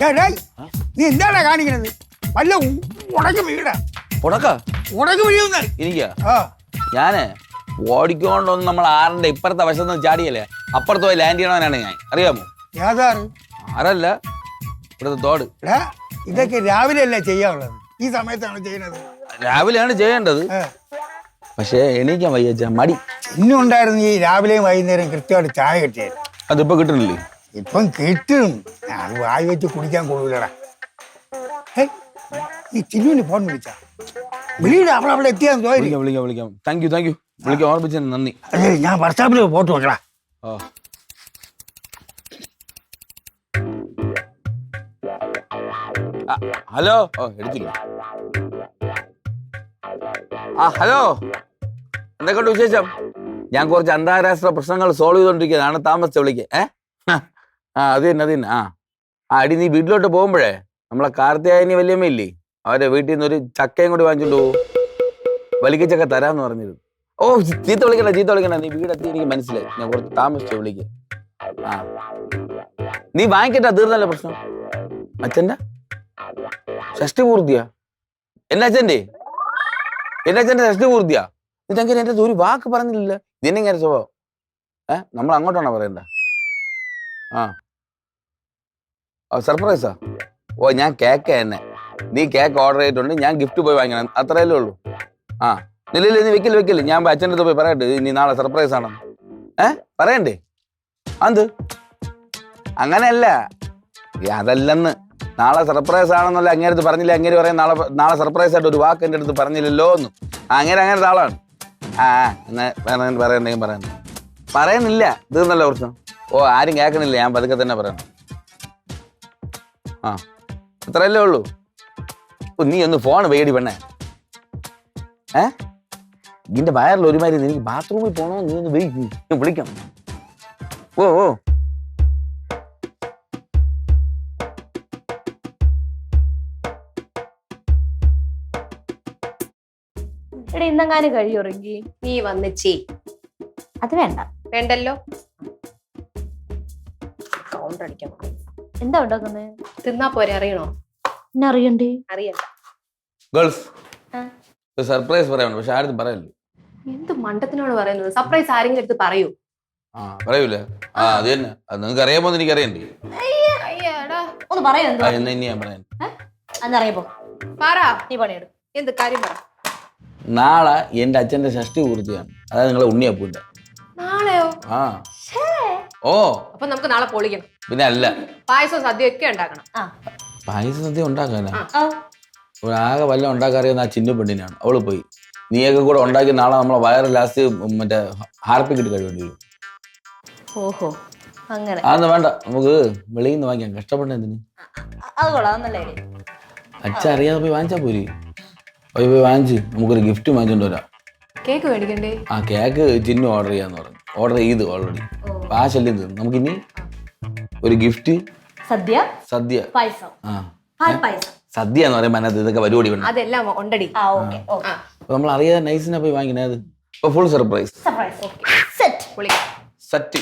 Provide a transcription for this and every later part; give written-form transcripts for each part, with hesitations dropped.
നീ എന്താണ് കാണിക്കണത്? വല്ല ഉടക്ക് വീടാ ഉടക്ക് വീഴുന്ന എനിക്കാ ഞാന് ഓടിക്കൊണ്ടൊന്നും നമ്മൾ ആറിന്റെ ഇപ്പുറത്തെ വശത്ത് ചാടിയല്ലേ അപ്പുറത്ത് പോയി ലാൻഡ് ചെയ്യണവനാണ് ഞാൻ. അറിയാമോ? ഏതാറ്? ആരല്ല, ഇവിടുത്തെ തോട്. ഇതൊക്കെ രാവിലെ അല്ലേ ചെയ്യാനുള്ളത്, ഈ സമയത്താണ് ചെയ്യുന്നത്. രാവിലെയാണ് ചെയ്യേണ്ടത്, പക്ഷേ എണീക്കാൻ വയ്യ, മടി. ഇന്നും ഉണ്ടായിരുന്നു ഈ രാവിലെയും വൈകുന്നേരം കൃത്യമായിട്ട് ചായ കിട്ടിയത്. അതിപ്പോ കിട്ടണില്ലേ? ഇപ്പം കിട്ടും, അത് വായി വെച്ച് കുടിക്കാൻ കൊള്ളൂലടാ. ഈ ചിന്നുവിന് ഫോൺ വിളിച്ചാ വിളിയുടെ അവളവിടെ എത്തിയാന്ന് തോന്നി. വിളിക്കാം. താങ്ക് യു വിളിക്കാൻ ഓർമ്മിച്ചതിന് നന്ദി. അതെ, ഞാൻ വാട്സാപ്പിൽ ഫോട്ടോ വെക്കടാ. ഹലോ. എടുത്തില്ല. ഹലോ, എന്തൊക്കെയുണ്ട് വിശേഷം? ഞാൻ കുറച്ച് അന്താരാഷ്ട്ര പ്രശ്നങ്ങൾ സോൾവ് ചെയ്തോണ്ടിരിക്കുന്നതാണ്, താമസിച്ച് വിളിക്കേ. അത് തന്നെ. അടി നീ വീട്ടിലോട്ട് പോകുമ്പോഴേ നമ്മളെ കാർത്തിയായനി വല്യമ്മയില്ലേ, അവരെ വീട്ടിൽ നിന്ന് ഒരു ചക്കയും കൂടി വാങ്ങിച്ചോണ്ട് പോകും. വലിക്കച്ചക്ക തരാന്ന് പറഞ്ഞിരുന്നു. ചീത്ത വിളിക്കണ്ട, നീ വീടെത്തി എനിക്ക് മനസ്സിലായി. ഞാൻ കുറച്ച് താമസിച്ചു വിളിക്കേ. നീ വാങ്ങിക്കട്ടാ, തീർന്നല്ലോ പ്രശ്നം. അച്ഛൻ്റെ ഷഷ്ടി പൂർത്തിയാ? എന്റെ അച്ഛൻ്റെ ഷഷ്ടി പൂർത്തിയാ? ഇതെങ്ങനെ എന്റെ ഒരു വാക്ക് പറഞ്ഞില്ല? ഇതിനെങ്ങനെ സ്വഭാവം? നമ്മൾ അങ്ങോട്ടാണോ പറയണ്ട? സർപ്രൈസാ? ഞാൻ കേക്ക് തന്നെ. നീ കേക്ക് ഓർഡർ ചെയ്തിട്ടുണ്ട്, ഞാൻ ഗിഫ്റ്റ് പോയി വാങ്ങിക്കണം, അത്രയല്ലേ ഉള്ളൂ. ഇല്ല നീ വെക്കില്ല, ഞാൻ അച്ഛൻ്റെ അടുത്ത് പോയി പറയട്ടെ നീ നാളെ സർപ്രൈസ് ആണെന്ന്. പറയണ്ടേ? അത് അങ്ങനെയല്ല, അതല്ലെന്ന്. നാളെ സർപ്രൈസ് ആണെന്നല്ല അങ്ങേരെ അടുത്ത് പറഞ്ഞില്ല. അങ്ങേര് പറയാൻ നാളെ സർപ്രൈസ് ആയിട്ട് ഒരു വാക്ക് എൻ്റെ അടുത്ത് പറഞ്ഞില്ലല്ലോ എന്ന്. അങ്ങനത്തെ ആളാണ്. പറയണ്ടെങ്കിൽ പറയുന്നില്ല, തീർന്നല്ലോ പ്രശ്നം. ആരും കേൾക്കണില്ല, ഞാൻ പതുക്കെ തന്നെ പറയണം. അത്രയല്ലേ ഉള്ളൂ. നീ ഒന്ന് ഫോൺ വേടി പെണ്ണേ. ഇതിന്റെ വയറിൽ ഒരുമാതിരി എനിക്ക് ബാത്റൂമിൽ പോണോ, നീ ഒന്ന് വിളിക്കാം. ഇന്നെങ്ങാനും കഴിയുറങ്ങി നീ വന്നിച്ചേ. അത് വേണ്ടല്ലോ. കൗണ്ടർ അടിക്കാൻ എന്താ ഉണ്ടാക്കുന്നത്? തിന്നാ പോരെ, അറിയണോ? എന്നെ അറിയണ്ടേ? അറിയണ്ട. ഗേൾസ്, സർപ്രൈസ് പറയാനുണ്ട്, പക്ഷെ ആരും പറയല്ലേ. എന്ത് മണ്ടത്തിനോട് പറയുന്നത്? സർപ്രൈസ് ആരെങ്കിലും എടുത്ത് പറയൂ. പറയൂല? അത് തന്നെ, അത് നിങ്ങൾക്ക് അറിയാമോ? എനിക്ക് അറിയണ്ടേ? ഒന്ന് പറയാ. ഞാൻ പറയാൻ അന്നറിയപ്പോ നീ പണിയെടുക്കും. എന്ത് കാര്യം പറ. നാളെ എന്റെ അച്ഛന്റെ ഷഷ്ടി പൂർത്തിയാണ്, അതായത് നിങ്ങളെ ഉണ്ണിയപ്പൂന്റെ. നാളെയോ? അപ്പൊ നമുക്ക് നാളെ പൊളിക്കണം. പിന്നെ അല്ല, പായസവും സദ്യ ഒക്കെ ഉണ്ടാക്കണം. പായസ സദ്യ ഉണ്ടാക്കാനാ? ആകെ വല്ല ഉണ്ടാക്കാറിയുന്ന ആ ചിന്നു പെണ്ണിനാണ്, അവള് പോയി. നീയൊക്കെ കൂടെ ഉണ്ടാക്കി നാളെ നമ്മളെ വയറ് ലാസ്റ്റ് മറ്റേ ഹാർപ്പിക്കിട്ട് കഴിവേണ്ടി വരും. ഓഹോ, അങ്ങനെ. അതൊന്നും വേണ്ട, നമുക്ക് വെളിയിൽ നിന്ന് വാങ്ങിക്കാം. കഷ്ടപ്പെട്ടതിന് അച്ഛൻ അറിയാതെ പോയി വാങ്ങിച്ചാ പോരി. പോയി വാങ്ങിച്ച് നമുക്കൊരു ഗിഫ്റ്റ് വാങ്ങിച്ചോണ്ട് വരാം. കേക്ക് മേടിക്കണ്ടേ? കേക്ക് ചിന്നു ഓർഡർ ചെയ്യാന്ന് പറഞ്ഞു. ഓർഡർ ചെയ്ത് ഓൾറെഡി. ആ ശല്യം തീർന്നു. നമുക്കിനി ഒരു ഗിഫ്റ്റ്, സദ്യ സദ്യ എന്ന് പറയുമ്പോ അതിനകത്ത് ഇതൊക്കെ പരിപാടി വേണം. അതെല്ലാം ഉണ്ടടി. അപ്പൊ നമ്മൾ അറിയാതെ നൈസിനെ പോയി വാങ്ങിക്കണത്. ഇപ്പൊ ഫുൾ സർപ്രൈസ്. സെറ്റ്.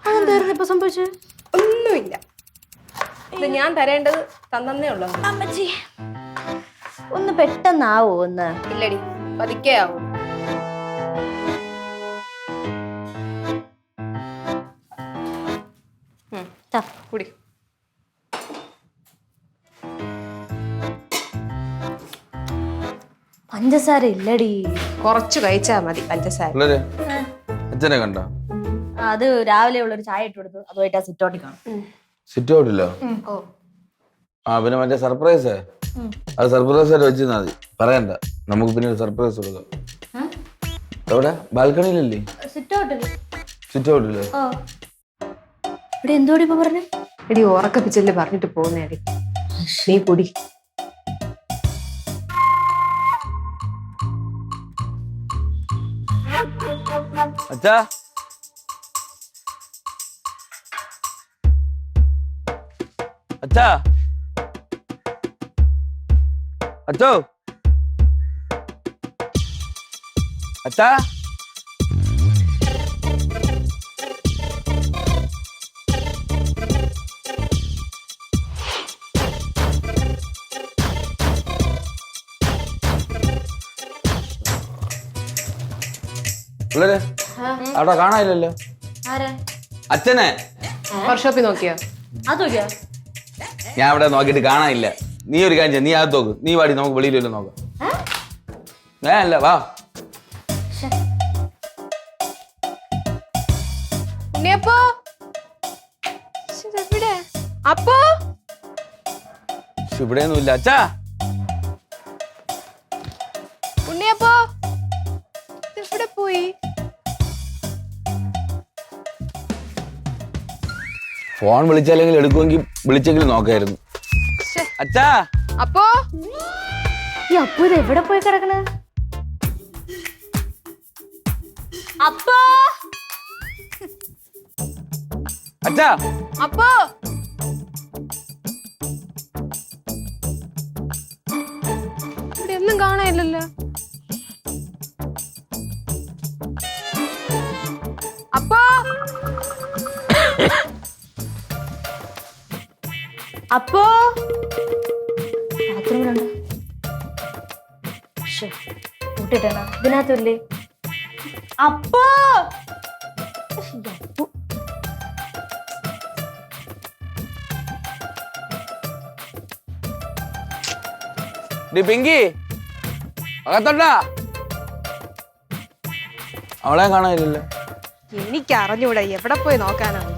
അതെന്തായിരുന്നു ഇപ്പൊ സംഭവിച്ചത്? ഒന്നുമില്ല, ഇത് ഞാൻ തരേണ്ടത് തന്നേ ഉള്ളൂ. അമ്മച്ചി ഒന്ന് പെട്ടെന്നാവോ? ഒന്ന് ഇല്ലടി, പതുക്കെ ആവും. കുടി. പഞ്ചസാര ഇല്ലടി, കുറച്ച് കഴിച്ചാ മതി പഞ്ചസാര. അച്ഛനെ കണ്ട? അത് രാവിലെ ഉള്ളൊരു ചായ ഇട്ട് കൊടുത്തു, അതുമായിട്ട് ആ സിറ്റ് ഔട്ടിൽ കാണും. സിറ്റ് ഔട്ടില്ലോ? പിന്നെ മറ്റേ സർപ്രൈസ്, അത് സർപ്രൈസ് ആയിട്ട് വെച്ചാൽ മതി, പറയണ്ട. നമുക്ക് പിന്നെ സർപ്രൈസ് കൊടുക്കാം. എവിടെ? ബാൽക്കണിയിലല്ലേ? സിറ്റ് ഔട്ടില്. സിറ്റ് ഔട്ടില്? ഇവിടെ എന്തോടി ഇപ്പൊ പറഞ്ഞു? എടി ഉറക്കപ്പിച്ചല്ലേ പറഞ്ഞിട്ട് പോകുന്നേടി. നീ കുടി. അച്ഛാ, അച്ഛാ, അച്ഛോ, അച്ഛാ, പിള്ളേരെ അവിടെ കാണാനില്ലല്ലോ. ആരാ? അച്ഛനെ വർക്ക്ഷോപ്പിൽ നോക്കിയോ? അതൊക്കെയാ ഞാൻ ഇവിടെ നോക്കിയിട്ട് കാണാനില്ല. നീ ഒരു കാര്യം ചെയ്യ്, നീ അകത്ത് നോക്ക്. നീ വാടി, നമുക്ക് വെളിയിൽ വല്ലതും നോക്കാം. അല്ല വാ. ഉണ്ണിയപ്പോ എവിടെ? അപ്പോ ഇവിടെയൊന്നും ഇല്ല അച്ഛാ. ഉണ്ണിയപ്പോ എവിടെ പോയി? ഫോൺ വിളിച്ചാലെങ്കിൽ എടുക്കുമെങ്കിൽ വിളിച്ചെങ്കിലും നോക്കായിരുന്നു. അച്ഛാ അപ്പോ ഈ അപ്പു ഇത് എവിടെ പോയി കിടക്കണ? അപ്പോ അച്ഛാ അപ്പോ ഇവിടെ ഒന്നും കാണാനില്ലല്ലോ. അപ്പോ അപ്പോ ബാത്റൂമിലുണ്ട്. കൂട്ടിട്ടണ ഇതിനകത്തല്ലേ? അപ്പോ പിങ്കി അകത്തോട്ടാ. അവളെ കാണാനില്ലല്ലോ. എനിക്ക് അറിഞ്ഞൂടെ എവിടെ പോയി നോക്കാനാണ്.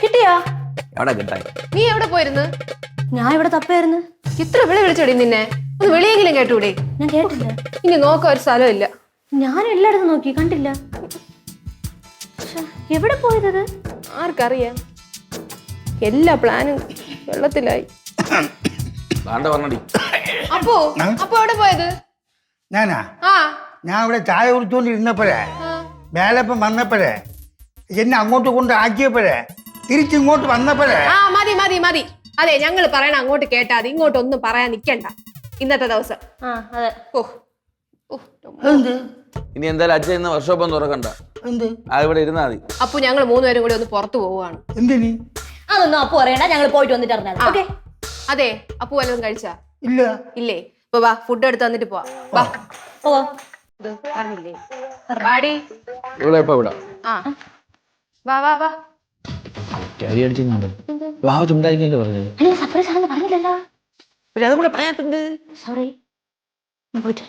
കിട്ടിയാ? എവിടെ കിട്ടായി? നീ എവിടെ പോയിരുന്നു? ഞാൻ ഇവിടെ തപ്പായിരുന്നു. ഇത്ര വിളി വിളിച്ചോടി നിന്നെ. ഒന്ന് വെളിയെങ്കിലും കേട്ടൂടെ? ഞാൻ കേട്ടില്ല. ഇനി നോക്കാൻ ഒരു സ്ഥലമില്ല. ഞാൻ എല്ലായിടത്തും നോക്കി, കണ്ടില്ല. എവിടെ പോയത്? ആർക്കറിയാം. എല്ലാ പ്ലാനും വെള്ളത്തിലായി. അപ്പോ അപ്പൊ എവിടെ പോയത്? ഞാനാ ആ ഞാൻ ഇവിടെ ചായ കുടിച്ചോണ്ടിരുന്നപ്പോഴേ മേലപ്പം വന്നപ്പോഴേ എന്നെ അങ്ങോട്ട് കൊണ്ട് ആക്കിയപ്പോഴേ തിരിച്ചിങ്ങോട്ട് വന്നപ്പോഴേ. ആ മതി മതി മതി. അതെ, ഞങ്ങൾ പറയണ അങ്ങോട്ട് കേട്ടാ മതി. ഇങ്ങോട്ടൊന്നും പറയാൻ നിക്കണ്ട ഇന്നത്തെ ദിവസം. അതെ. ഓ ഇനി എന്തായാലും അച്ഛൻ ഇന്ന് വർക്ക്ഷോപ്പ് ഒന്നും തുറക്കണ്ട. ഇവിടെ ഇരുന്നാ മതി. അപ്പൊ ഞങ്ങൾ മൂന്നുപേരും കൂടി ഒന്ന് പുറത്തു പോവാണ്. എന്തിനി? അതൊന്നും അപ്പു അറിയണ്ട, ഞങ്ങൾ പോയിട്ട് വന്നിട്ട് അറിഞ്ഞാൽ. ഓക്കെ. അതെ, അപ്പു വല്ലതും കഴിച്ചാ? ഇല്ല. ഇല്ലേ? ഇപ്പൊ വാ, ഫുഡ് എടുത്ത് തന്നിട്ട് പോവാ. വാ. ഓ ഇത് പറഞ്ഞില്ലേ? വാടി. ആ വാ വാ വാ. സർപ്രൈസ് ആണെന്ന് പറഞ്ഞില്ലല്ലോ. അതും കൂടെ പറയാത്തുണ്ട്. സോറി. പോയിട്ട്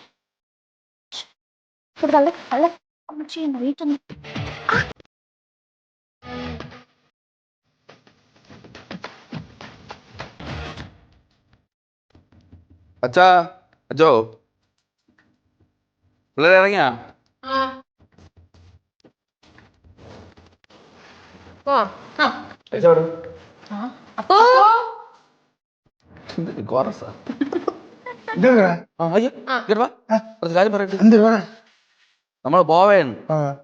അച്ഛാ, അച്ഛോ, പിള്ളേർ ഇറങ്ങിയാ? അപ്പോ നമ്മള് പോവേണ്.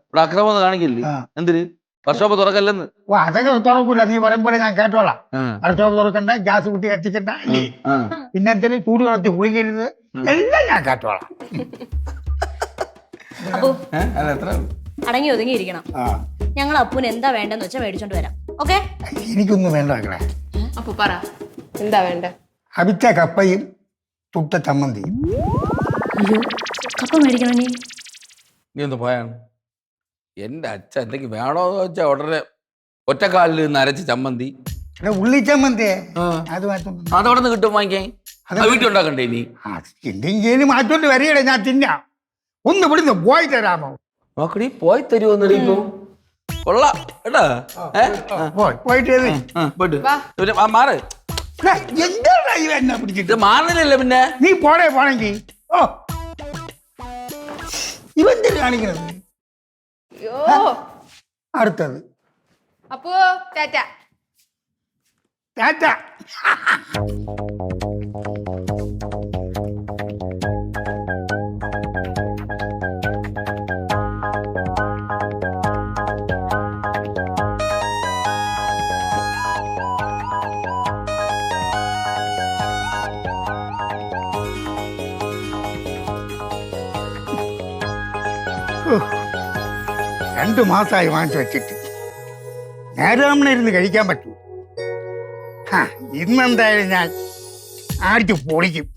ഇവിടെ അക്രമം ഒന്നും കാണിക്കില്ലേ? എന്തിന്? വർക്ക്ഷോപ്പ് തുറക്കല്ലെന്ന്. അതൊക്കെ തുറക്കൂല, നീ പറയുമ്പോലെ ഞാൻ കേട്ടോളാം. വർക്ക്ഷോപ്പ് തുറക്കണ്ട, ഗ്യാസ് കുട്ടി കത്തിക്കണ്ട, പിന്നെ എന്തെങ്കിലും ചൂട് വളർത്തി കുളിക്കരുത്, എല്ലാം ഞാൻ കേട്ടോളാം. അപ്പു അടങ്ങി ഒതുങ്ങിയിരിക്കണം. ഞങ്ങൾ അപ്പുന് എന്താ വേണ്ടെന്ന് വെച്ചാൽ മേടിച്ചോണ്ട് വരാം. ഓക്കെ? എനിക്കൊന്നും വേണ്ട മക്കളെ. അപ്പു പറ, എന്താ വേണ്ട? അവിച്ച കപ്പയും ചുട്ട ചമ്മന്തിയും. അയ്യോ, കപ്പ മേടിക്കണോ നീ? നീ ഒന്ന് പോയാണ്. എന്റെ അച്ഛൻ എന്തെങ്കിലും വേണോന്ന് വെച്ചാൽ ഉടനെ ഒറ്റക്കാലിൽ നിന്ന് അരച്ച ചമ്മന്തി, ഉള്ളി ചമ്മന്തി, അത് മാറ്റം. അതവിടെ നിന്ന് കിട്ടും വാങ്ങിക്കാൻ. വീട്ടിലുണ്ടാക്കണ്ടേ നീ? എന്തെങ്കിലും മാറ്റോണ്ട് വരികയുടെ ഞാൻ തിന്നാം. ഒന്ന് ഇവിടുന്ന് പോയി തരാമോ? നോക്കടി, പോയി തരുമോന്നടി. ഇപ്പൊ കൊള്ളാം കേട്ടാ. പോയിട്ട് മാറ്. എന്താ എന്നെ പിടിച്ചിട്ട് മാറുന്നില്ലല്ലോ. പിന്നെ നീ പോണെങ്കിൽ ഓ ഇവന്തിന് കാണിക്കണത്. അടുത്തത് അപ്പോ ടാറ്റ. ടാറ്റ. രണ്ടു മാസമായി വാങ്ങിച്ചു വെച്ചിട്ട് നേരാമണ ഇരുന്ന് കഴിക്കാൻ പറ്റൂ. ഇന്നെന്തായാലും ഞാൻ ആടിച്ച് പൊളിക്കും.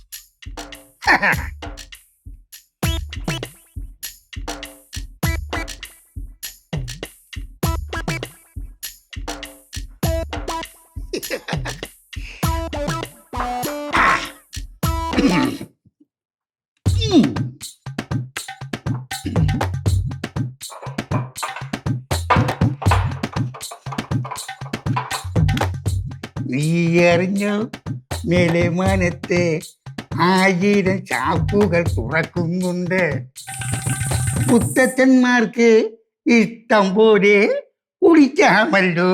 നീ അറിഞ്ഞു മേലെ മനത്തെ 1000 ചാക്കുകൾ തുറക്കുന്നുണ്ട്. മുത്തച്ഛന്മാർക്ക് ഇഷ്ടം പോലെ കുടിക്കാമല്ലോ.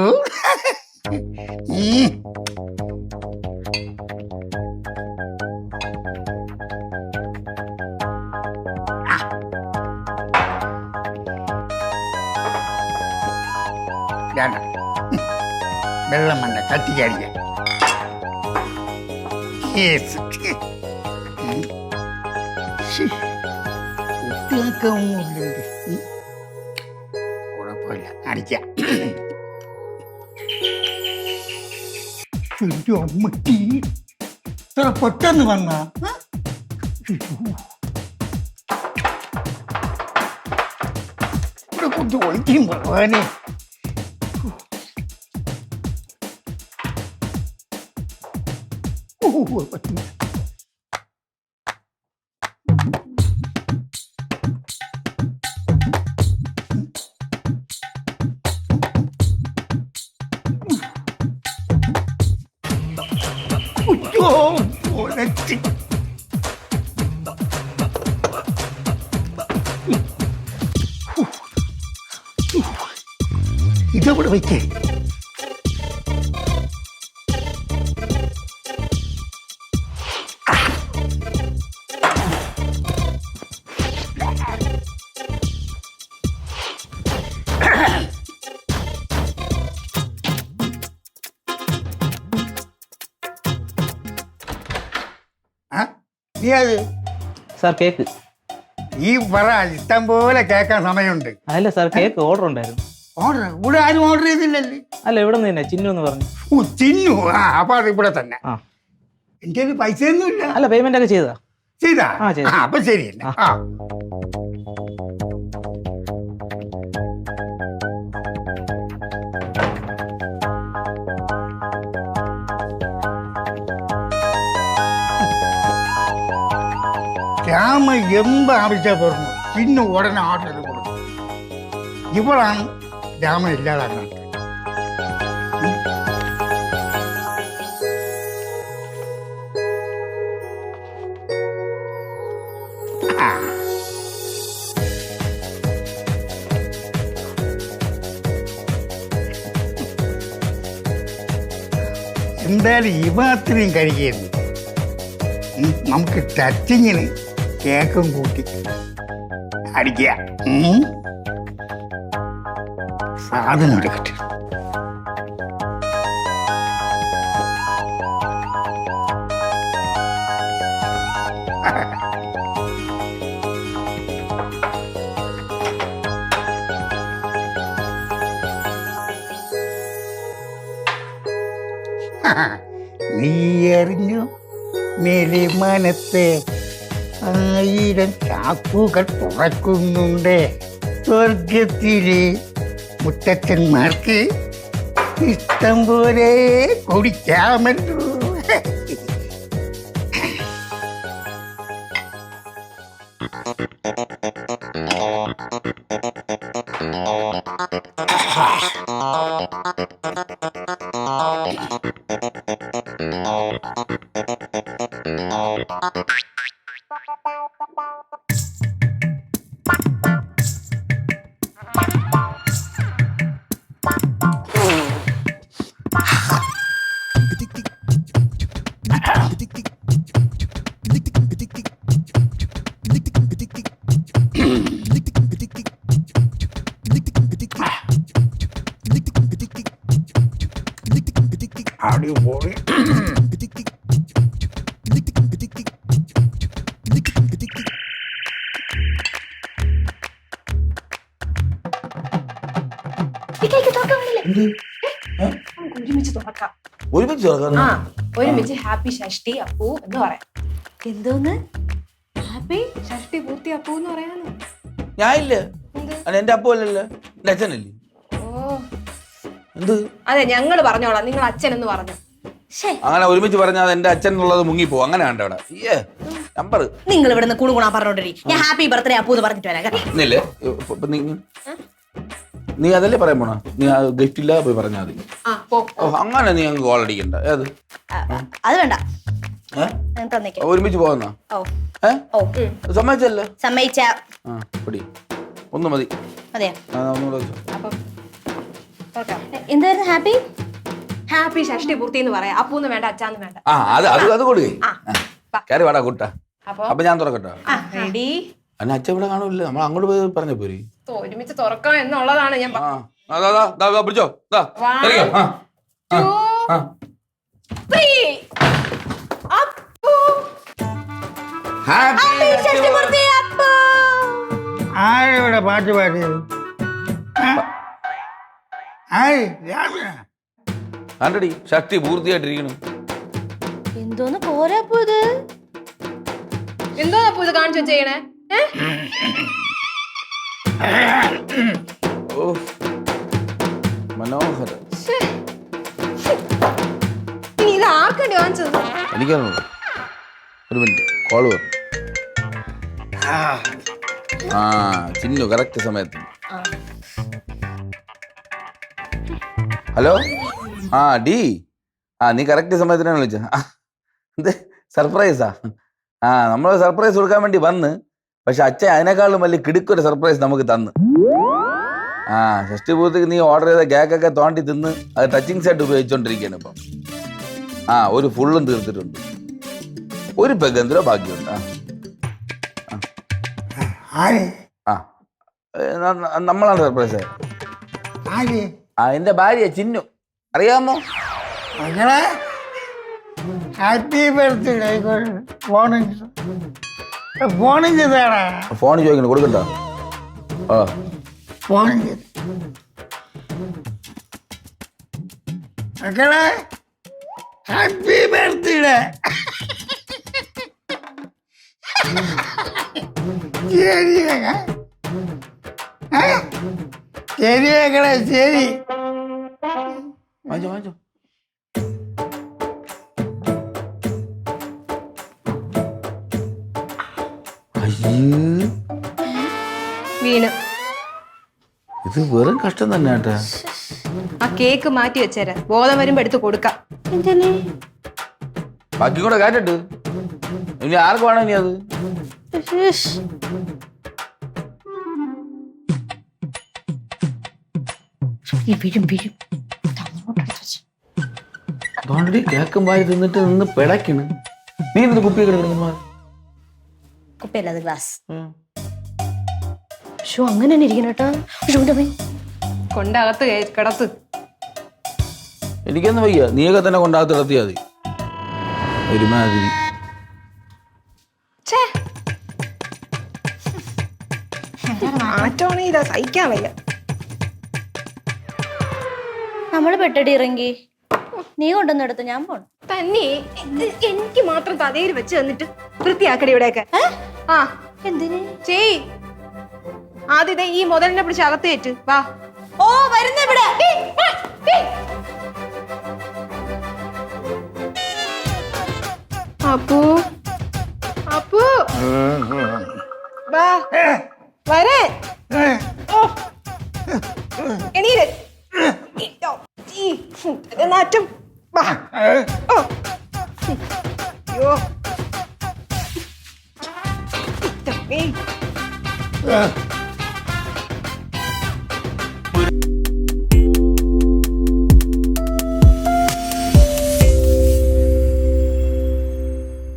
വെള്ളം വേണ്ട, കത്തിക്കാടിക്കാൻ. കുഴപ്പമില്ല, അടിക്കാം. അമ്മട്ടി ഇത്ര പെട്ടെന്ന് വന്ന ഒളിക്കും ഭഗവാനെ. ഇതെവിടെ വയ്ക്കേ? Sir cake. ഈ പറ, ഇഷ്ടം പോലെ കേൾക്കാൻ സമയമുണ്ട്. അല്ല സാർ, കേക്ക് ഓർഡർ ഉണ്ടായിരുന്നു. ഓർഡർ ഇവിടെ ആരും ഓർഡർ ചെയ്തില്ലല്ലേ? അല്ല, ഇവിടെ നിന്ന് തന്നെ ചിന്നു എന്ന് പറഞ്ഞു. ഓ, ചിന്നു. അപ്പൊ അത് ഇവിടെ തന്നെ. എന്റെ കയ്യിൽ പൈസ ഒന്നുമില്ല. അല്ല, പേയ്മെന്റ് ഒക്കെ ചെയ്താ? ചെയ്താ? ചെയ്തു. അപ്പൊ ശരിയല്ല. രാമ എന്ത് ആവശ്യം പറഞ്ഞു പിന്നെ ഉടനെ ഓർഡർ ചെയ്ത് കൊടുക്കും. ഇവളാണ് രാമൻ ഇല്ലാതാക്കുന്നത്. എന്തായാലും ഇവ അത്രയും കഴിക്കുന്നു. നമുക്ക് ടച്ചിങ്ങിന് കേക്കും കൂട്ടി അടിക്കുക. സാധനം എടുക്കട്ടെ. നീ അറിഞ്ഞു മേലെ മനത്തെ 1000 ചാക്കുകൾ തുറക്കുന്നുണ്ട്. സ്വർഗത്തിലെ മുത്തച്ഛന്മാർക്ക് ഇഷ്ടം പോലെ കുടിക്കാമല്ലോ. അടിപൊളി. ഒരുമിച്ച് തുറക്കാം. ഒരുമിച്ച് തുറക്കാന്ന്? ആ, ഒരുമിച്ച് ഹാപ്പി ഷഷ്ടി അപ്പു എന്ന് പറയാം. എന്തോന്ന് ഹാപ്പി ഷഷ്ടി പൂർത്തി അപ്പു എന്ന് പറയാന്ന്. ഞാൻ ഇല്ല. എന്റെ അപ്പു അല്ലല്ലോ, എന്റെ അച്ഛനല്ലേ. ഓ എന്ത്? അതെ, ഞങ്ങള് പറഞ്ഞോളാം, നിങ്ങൾ അച്ഛൻ എന്ന് പറഞ്ഞു. അങ്ങനെ ഒരുമിച്ച് പറഞ്ഞാൽ എന്റെ അച്ഛൻ എന്നുള്ളത് മുങ്ങിപ്പോ. അങ്ങനെ കണ്ട അവിടെ നമ്പർ. നിങ്ങൾ ഇവിടെ നിന്ന് കൂടുകൂടാ പറഞ്ഞോണ്ടി. ഞാൻ ഹാപ്പി ബർത്ത്ഡേ അപ്പു എന്ന് പറഞ്ഞിട്ട് വരാം. ഇല്ലേ നീ അതല്ലേ പറയാൻ പോണ? നീ ആ ഗിഫ്റ്റ് ഇല്ലാതെ പോയി പറഞ്ഞാൽ മതി. ഓ അങ്ങനെ നീ അങ്ങ് കോൾ അടിക്കണ്ട. ഏത് അത് വേണ്ട, തന്നേക്ക്. ഒരുമിച്ച് പോകുന്ന സമ്മതിച്ചല്ലോ. സമ്മതിച്ച ആ പൊടി ഒന്ന് മതി. അതെയാ? ഒന്നുകൂടെ എന്തായിരുന്നു ഹാപ്പി? ഹാപ്പി ഷഷ്ടി പൂർത്തി എന്ന് പറയാം. അപ്പൂന്ന് വേണ്ട, അച്ഛന്ന് വേണ്ട. ആ അത് കൊടുക്കേ. കയറി വാടാ കൂട്ട. അപ്പൊ ഞാൻ തുറക്കട്ടോ. റെഡി? അന്നെ അച്ഛൻ ഇവിടെ കാണൂല്ല, നമ്മൾ അങ്ങോട്ട് പോയി പറഞ്ഞ പോരി. ഒരുമിച്ച് തുറക്കാം എന്നുള്ളതാണ് ഞാൻ. പിടിച്ചോ. ആരെവിടെ പാട്ട് പാടിയത്? കണ്ടടി ശക്തി പൂർത്തിയായിട്ടിരിക്കണം. എന്തോന്ന് പോരാപ്പോ ഇത്? എന്തോ അപ്പു ഇത് കാണിച്ചു ചെയ്യണേ? ഓ മനോഹര. ഇനി ഇത് ആർക്കണ്ടി കാണിച്ചത്? എനിക്കറിഞ്ഞു. ഒരു മിനിറ്റ് കോള് വരും. ആ ചിന്നു കറക്റ്റ് സമയത്ത്. ഹലോ. ആ ഡി. നീ കറക്റ്റ് സമയത്തിനാണ് വിളിച്ച. എന്ത് സർപ്രൈസാ? നമ്മൾ സർപ്രൈസ് കൊടുക്കാൻ വേണ്ടി വന്ന്, പക്ഷെ അച്ഛൻ അതിനേക്കാളും വലിയ കിടുക്കൊരു സർപ്രൈസ് നമുക്ക് തന്ന്. ഷഷ്ടി പൂർത്തിക്ക് നീ ഓർഡർ ചെയ്ത കേക്കൊക്കെ തോണ്ടി തിന്ന് അത് ടച്ചിങ് സെറ്റ് ഉപയോഗിച്ചോണ്ടിരിക്കുകയാണ് ഇപ്പം. ഒരു ഫുള്ളും തീർത്തിട്ടുണ്ട്. ഒരു പെഗന്തരോ ബാക്കിയുണ്ട്. നമ്മളാണ് സർപ്രൈസ്. എന്റെ ഭാര്യ ചിന്നു, അറിയാമോ? Happy birthday. ഫോൺ ചെയ്താടാ. ഫോൺ ചോദിക്കണം, കൊടുക്കണ്ട. ഫോൺ ചെയ്ത് മക്കളെ ഹാപ്പി ബർത്ത്ഡേ. ശരി മക്കളെ, ശരി. വാങ്ങിച്ചോ വാങ്ങിച്ചോ. വീണ്. ഇത് വെറും കഷ്ടം തന്നെ കേട്ടാ. ആ കേക്ക് മാറ്റി വെച്ചേരാ, ബോധം വരുമ്പോ എടുത്ത് കൊടുക്കാം. ബാക്കി കൂടെ കാറ്റിട്ട് ഇനി ആർക്ക് വേണം ഇനി അത്? കേക്കും വാരി തിന്നിട്ട് നിന്ന് പിടയ്ക്കണ്. നീ ഇന്ന് കുപ്പി കിടക്കുന്നു. കുപ്പിയല്ല, ഗ്ലാസ്. അങ്ങനെ തന്നെ ഇരിക്കണം കേട്ടോ. കൊണ്ടകത്ത് കിടത്ത്. എനിക്കൊന്നും വയ്യ, നീയൊക്കെ തന്നെ കൊണ്ടകത്ത് കിടത്തിയാ മതി. ഒരുമാതിരി മാറ്റോണീല, സഹിക്കാൻ വയ്യ. നമ്മള് പെട്ടടി ഇറങ്ങി, നീ കൊണ്ടുവന്നെടുത്ത് ഞാൻ പോണം. തന്നെ എനിക്ക് മാത്രം തലയിൽ വെച്ച് തന്നിട്ട് വൃത്തിയാക്കടി ഇവിടെയൊക്കെ. എന്തിന് ചെയ്? ആദ്യത്തെ ഈ മുതലിനെ പിടിച്ച് അകത്ത് കയറ്റ്. വാ. ഓ വരുന്ന ഇവിടെ. അപ്പു അപ്പു വാ വരേ. എണീര്. നാറ്റം. വാ. അയ്യോ.